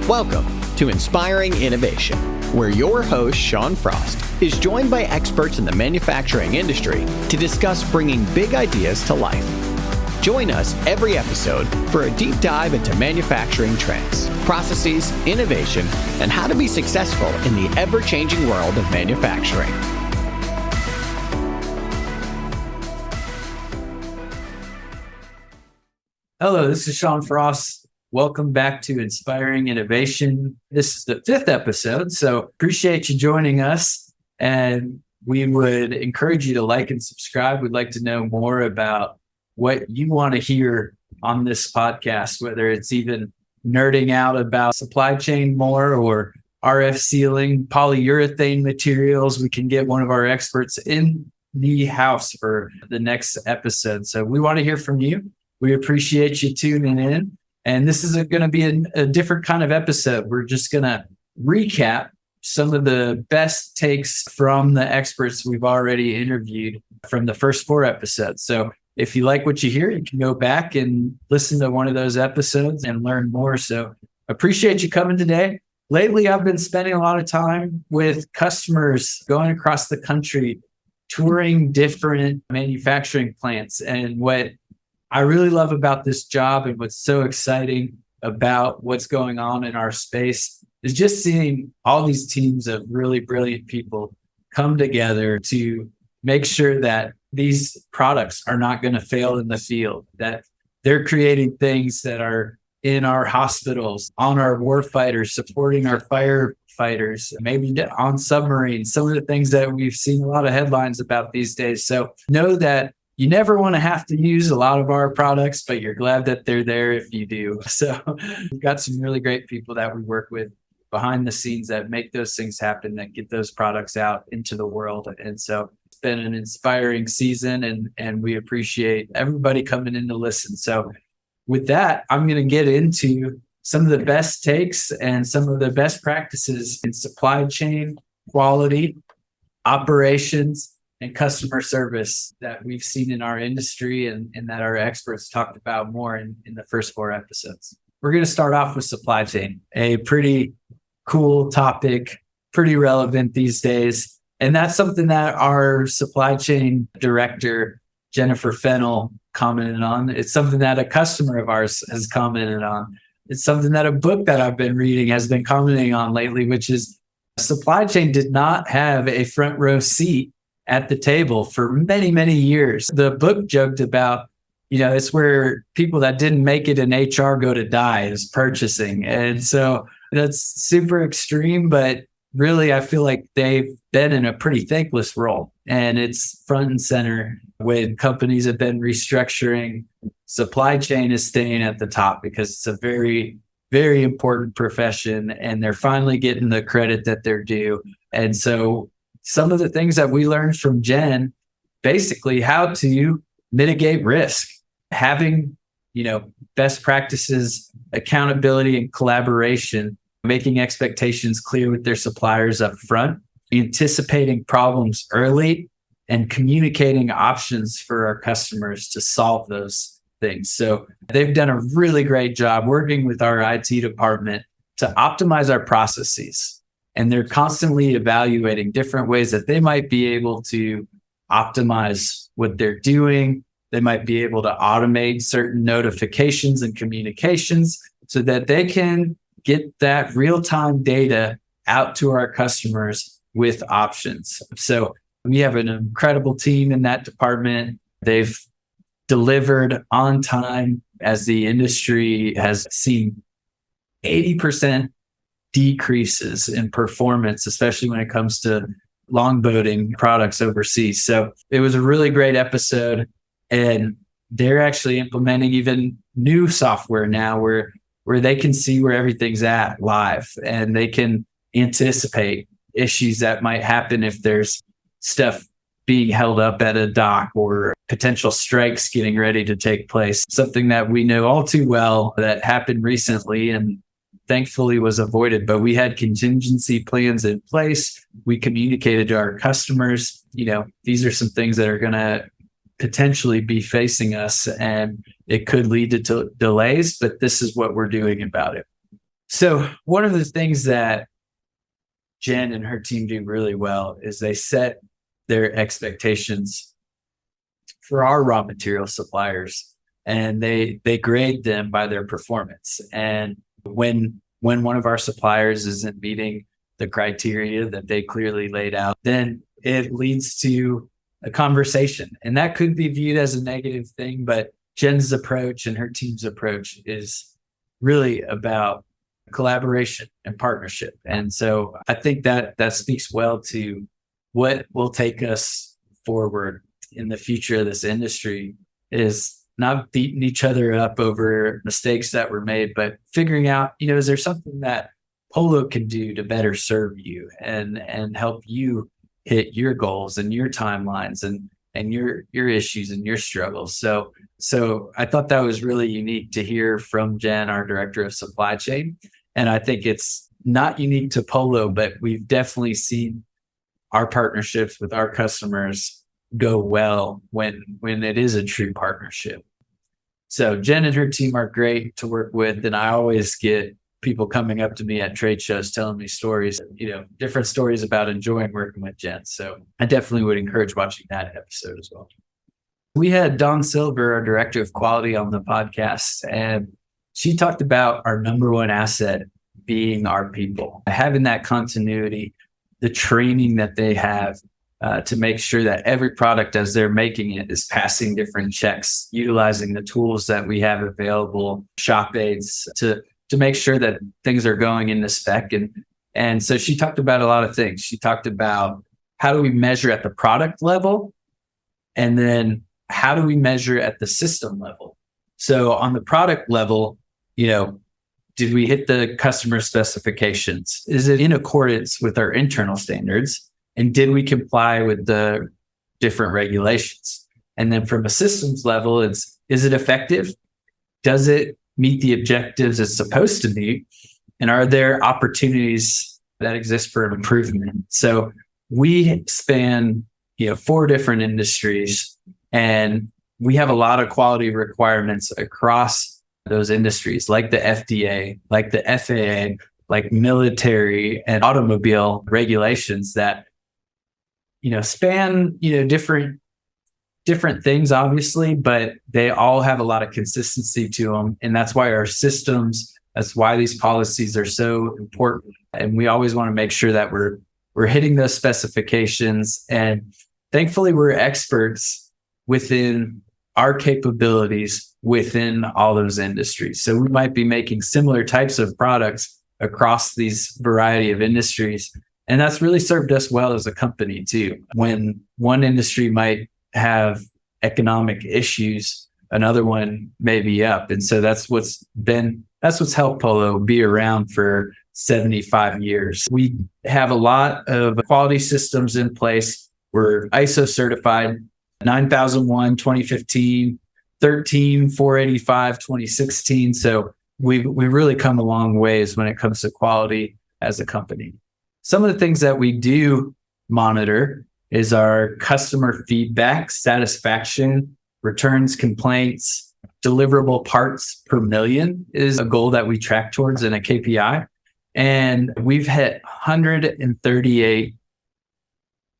Welcome to Inspiring Innovation, where your host, Sean Frost, is joined by experts in the manufacturing industry to discuss bringing big ideas to life. Join us every episode for a deep dive into manufacturing trends, processes, innovation, and how to be successful in the ever-changing world of manufacturing. Hello, this is Sean Frost. Welcome back to Inspiring Innovation. This is the 5th episode, so appreciate you joining us. And we would encourage you to like and subscribe. We'd like to know more about what you want to hear on this podcast, whether it's even nerding out about supply chain more or RF sealing, polyurethane materials. We can get one of our experts in the house for the next episode. So we want to hear from you. We appreciate you tuning in. And this is going to be a different kind of episode. We're just going to recap some of the best takes from the experts we've already interviewed from the first 4 episodes. So if you like what you hear, you can go back and listen to one of those episodes and learn more. So appreciate you coming today. Lately, I've been spending a lot of time with customers going across the country, touring different manufacturing plants. And what I really love about this job and what's so exciting about what's going on in our space is just seeing all these teams of really brilliant people come together to make sure that these products are not going to fail in the field, that they're creating things that are in our hospitals, on our warfighters, supporting our firefighters, maybe on submarines, some of the things that we've seen a lot of headlines about these days. So know that you never want to have to use a lot of our products, but you're glad that they're there if you do. So we've got some really great people that we work with behind the scenes that make those things happen, that get those products out into the world. And so it's been an inspiring season, and we appreciate everybody coming in to listen. So with that, I'm going to get into some of the best takes and some of the best practices in supply chain, quality, operations, and customer service that we've seen in our industry and that our experts talked about more in the first 4 episodes. We're going to start off with supply chain, a pretty cool topic, pretty relevant these days. And that's something that our supply chain director, Jennifer Fennell, commented on. It's something that a customer of ours has commented on. It's something that a book that I've been reading has been commenting on lately, which is supply chain did not have a front row seat at the table for many, many years. The book joked about, it's where people that didn't make it in HR go to die, is purchasing. And so that's super extreme, but really I feel like they've been in a pretty thankless role. And it's front and center when companies have been restructuring. Supply chain is staying at the top because it's a very, very important profession, and they're finally getting the credit that they're due. And so some of the things that we learned from Jen, basically how to mitigate risk, having, best practices, accountability and collaboration, making expectations clear with their suppliers up front, anticipating problems early, and communicating options for our customers to solve those things. So they've done a really great job working with our IT department to optimize our processes. And they're constantly evaluating different ways that they might be able to optimize what they're doing. They might be able to automate certain notifications and communications so that they can get that real-time data out to our customers with options. So we have an incredible team in that department. They've delivered on time, as the industry has seen 80% decreases in performance, especially when it comes to longboating products overseas. So it was a really great episode, and they're actually implementing even new software now where they can see where everything's at live, and they can anticipate issues that might happen if there's stuff being held up at a dock or potential strikes getting ready to take place. Something that we know all too well that happened recently and thankfully was avoided, but we had contingency plans in place. We communicated to our customers, these are some things that are going to potentially be facing us, and it could lead to delays, but this is what we're doing about it. So one of the things that Jen and her team do really well is they set their expectations for our raw material suppliers, and they grade them by their performance. And when one of our suppliers isn't meeting the criteria that they clearly laid out, then it leads to a conversation. And that could be viewed as a negative thing, but Jen's approach and her team's approach is really about collaboration and partnership. And so I think that speaks well to what will take us forward in the future of this industry, is not beating each other up over mistakes that were made, but figuring out, is there something that Polo can do to better serve you and help you hit your goals and your timelines and your issues and your struggles. So I thought that was really unique to hear from Jen, our director of supply chain. And I think it's not unique to Polo, but we've definitely seen our partnerships with our customers go well when it is a true partnership. So Jen and her team are great to work with. And I always get people coming up to me at trade shows telling me stories, different stories about enjoying working with Jen. So I definitely would encourage watching that episode as well. We had Dawn Silver, our director of quality, on the podcast, and she talked about our number one asset being our people, having that continuity, the training that they have to make sure that every product as they're making it is passing different checks, utilizing the tools that we have available, shop aids to make sure that things are going into spec. And so she talked about a lot of things. She talked about how do we measure at the product level, and then how do we measure at the system level? So on the product level, did we hit the customer specifications? Is it in accordance with our internal standards? And did we comply with the different regulations? And then from a systems level, is it effective? Does it meet the objectives it's supposed to meet? And are there opportunities that exist for improvement? So we span, 4 different industries, and we have a lot of quality requirements across those industries, like the FDA, like the FAA, like military and automobile regulations that, span, different things, obviously, but they all have a lot of consistency to them. And that's why our systems, that's why these policies are so important. And we always want to make sure that we're hitting those specifications. And thankfully, we're experts within our capabilities within all those industries. So we might be making similar types of products across these variety of industries. And that's really served us well as a company too. When one industry might have economic issues, another one may be up. And so that's what's helped Polo be around for 75 years. We have a lot of quality systems in place. We're ISO certified 9001, 2015, 13485, 2016. So we really come a long ways when it comes to quality as a company. Some of the things that we do monitor is our customer feedback, satisfaction, returns, complaints, deliverable parts per million is a goal that we track towards in a KPI. And we've hit 138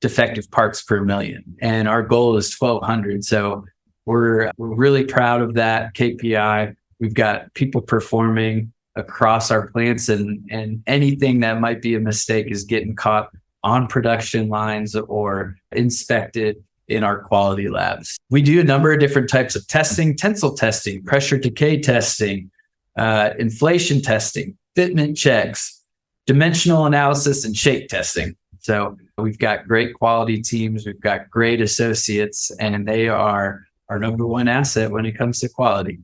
defective parts per million. And our goal is 1,200. So we're really proud of that KPI. We've got people performing across our plants, and anything that might be a mistake is getting caught on production lines or inspected in our quality labs. We do a number of different types of testing: tensile testing, pressure decay testing, inflation testing, fitment checks, dimensional analysis, and shape testing. So we've got great quality teams, we've got great associates, and they are our number one asset when it comes to quality.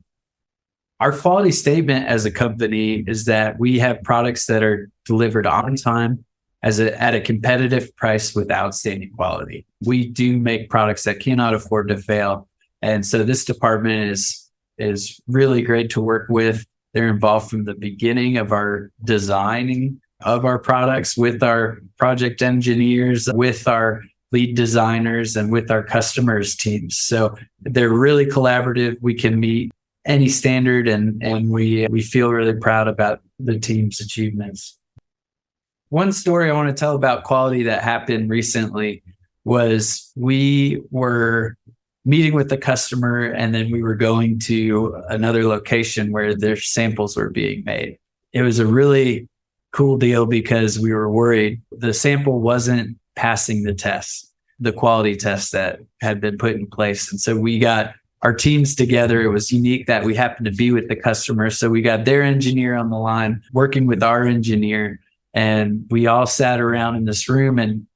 Our quality statement as a company is that we have products that are delivered on time at a competitive price with outstanding quality. We do make products that cannot afford to fail. And so this department is really great to work with. They're involved from the beginning of our designing of our products with our project engineers, with our lead designers, and with our customers teams. So they're really collaborative. We can meet any standard, and we feel really proud about the team's achievements. One story I want to tell about quality that happened recently was we were meeting with the customer, and then we were going to another location where their samples were being made. It was a really cool deal because we were worried the sample wasn't passing the test, the quality test that had been put in place. And so we got our teams together. It was unique that we happened to be with the customer. So we got their engineer on the line working with our engineer, and we all sat around in this room, and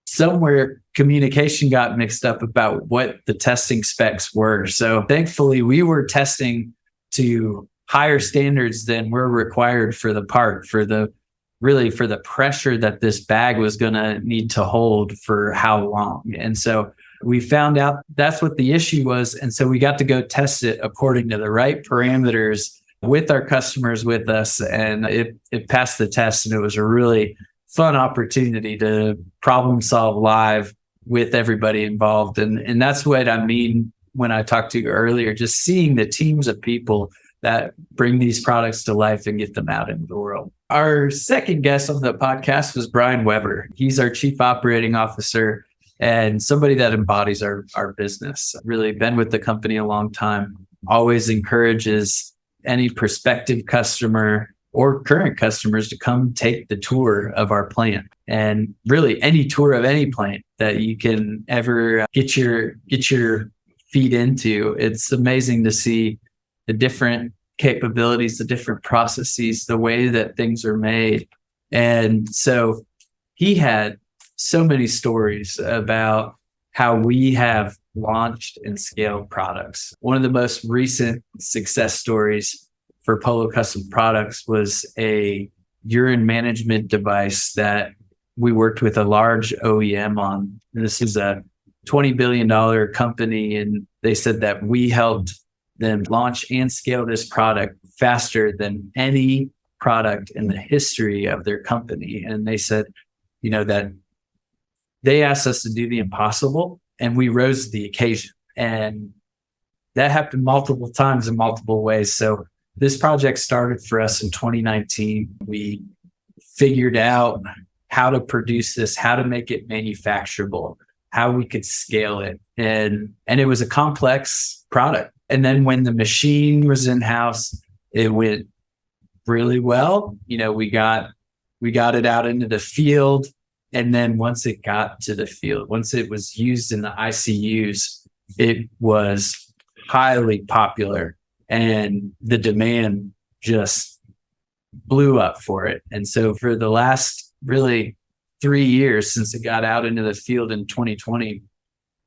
somewhere communication got mixed up about what the testing specs were. So thankfully we were testing to higher standards than were required for the part, for the pressure that this bag was going to need to hold for how long. And so we found out that's what the issue was. And so we got to go test it according to the right parameters with our customers with us. And it passed the test. And it was a really fun opportunity to problem solve live with everybody involved. And that's what I mean when I talked to you earlier, just seeing the teams of people that bring these products to life and get them out into the world. Our second guest on the podcast was Brian Weber. He's our Chief Operating Officer and somebody that embodies our business. Really been with the company a long time, always encourages any prospective customer or current customers to come take the tour of our plant, and really any tour of any plant that you can ever get your feet into. It's amazing to see the different capabilities, the different processes, the way that things are made. And so he had so many stories about how we have launched and scaled products. One of the most recent success stories for Polo Custom Products was a urine management device that we worked with a large OEM on. This is a $20 billion company, and they said that we helped them launch and scale this product faster than any product in the history of their company. And they said, that they asked us to do the impossible, and we rose to the occasion. And that happened multiple times in multiple ways. So this project started for us in 2019. We figured out how to produce this, how to make it manufacturable, how we could scale it. And it was a complex product. And then when the machine was in-house, it went really well. We got it out into the field. And then once it got to the field, once it was used in the ICUs, it was highly popular. And the demand just blew up for it. And so for the last really 3 years since it got out into the field in 2020,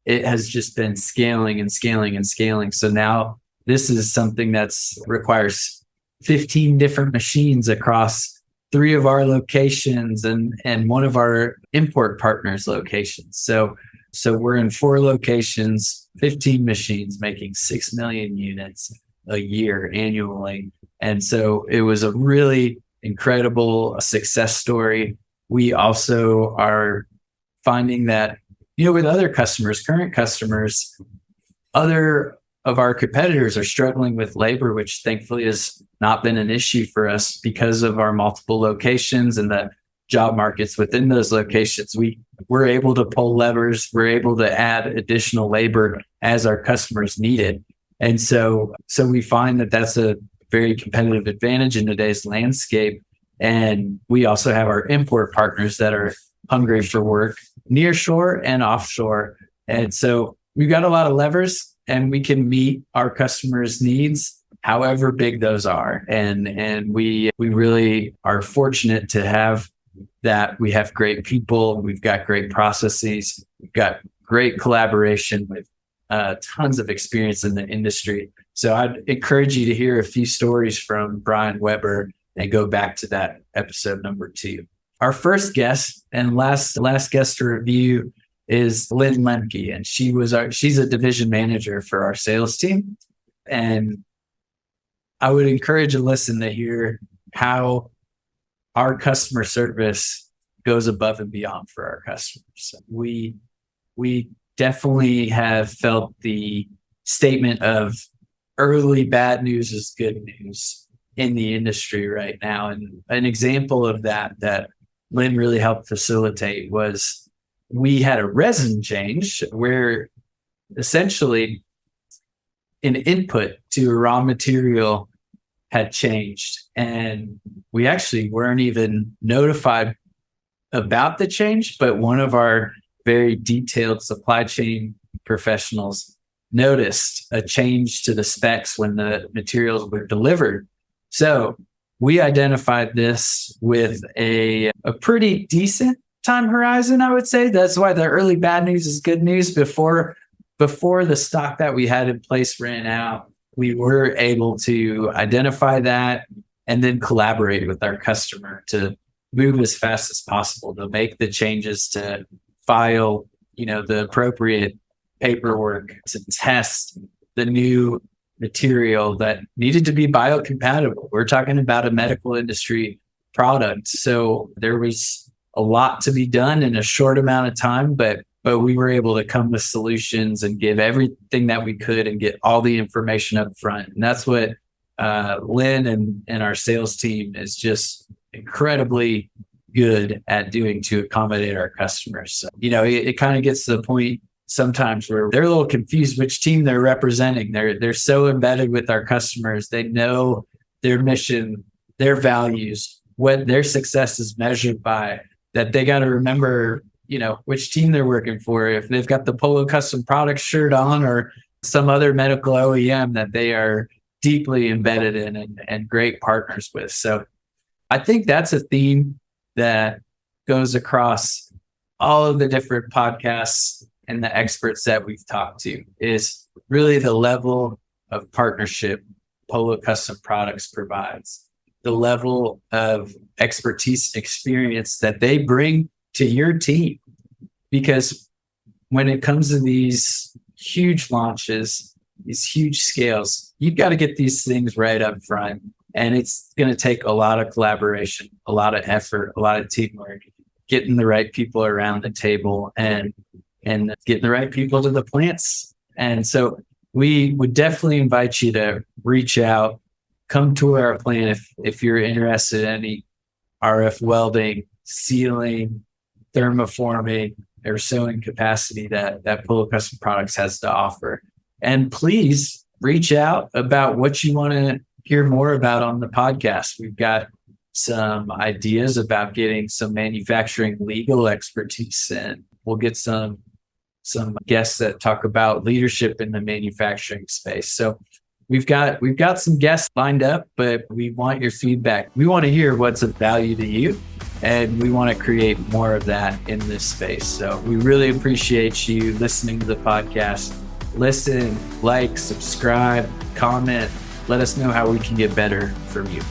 it has just been scaling and scaling and scaling. So now this is something that's requires 15 different machines across 3 of our locations and one of our import partners' locations. So we're in 4 locations, 15 machines making 6 million units a year annually. And so it was a really incredible success story. We also are finding that, with other customers, current customers, other of our competitors are struggling with labor, which thankfully has not been an issue for us because of our multiple locations and the job markets within those locations. We're able to pull levers. We're able to add additional labor as our customers need it. And so we find that that's a very competitive advantage in today's landscape. And we also have our import partners that are hungry for work near shore and offshore. And so we've got a lot of levers, and we can meet our customers' needs, however big those are. And we really are fortunate to have that. We have great people. We've got great processes. We've got great collaboration with tons of experience in the industry. So I'd encourage you to hear a few stories from Brian Weber and go back to that episode number 2. Our first guest and last guest to review is Lynn Lemke, and she's a division manager for our sales team. And I would encourage a listen to hear how our customer service goes above and beyond for our customers. We definitely have felt the statement of early bad news is good news in the industry right now. And an example of that Lynn really helped facilitate was we had a resin change where essentially an input to a raw material had changed. And we actually weren't even notified about the change, but one of our very detailed supply chain professionals noticed a change to the specs when the materials were delivered. So we identified this with a pretty decent time horizon, I would say. That's why the early bad news is good news. Before the stock that we had in place ran out, we were able to identify that and then collaborate with our customer to move as fast as possible to make the changes, to file, the appropriate paperwork, to test the new material that needed to be biocompatible. We're talking about a medical industry product. So there was a lot to be done in a short amount of time, but we were able to come with solutions and give everything that we could and get all the information up front. And that's what Lynn and our sales team is just incredibly good at doing to accommodate our customers. So, it kind of gets to the point sometimes where they're a little confused which team they're representing. They're so embedded with our customers. They know their mission, their values, what their success is measured by, that they got to remember, which team they're working for. If they've got the Polo Custom Products shirt on or some other medical OEM that they are deeply embedded in and great partners with. So I think that's a theme that goes across all of the different podcasts and the experts that we've talked to, is really the level of partnership Polo Custom Products provides, the level of expertise and experience that they bring to your team. Because when it comes to these huge launches, these huge scales, you've got to get these things right up front. And it's going to take a lot of collaboration, a lot of effort, a lot of teamwork, getting the right people around the table and getting the right people to the plants. And so we would definitely invite you to reach out, come tour our plant if you're interested in any RF welding, sealing, thermoforming, or sewing capacity that Polo Custom Products has to offer. And please reach out about what you want to hear more about on the podcast. We've got some ideas about getting some manufacturing legal expertise in. We'll get some guests that talk about leadership in the manufacturing space. So we've got some guests lined up, but we want your feedback. We want to hear what's of value to you, and we want to create more of that in this space. So we really appreciate you listening to the podcast. Listen, like, subscribe, comment. Let us know how we can get better from you.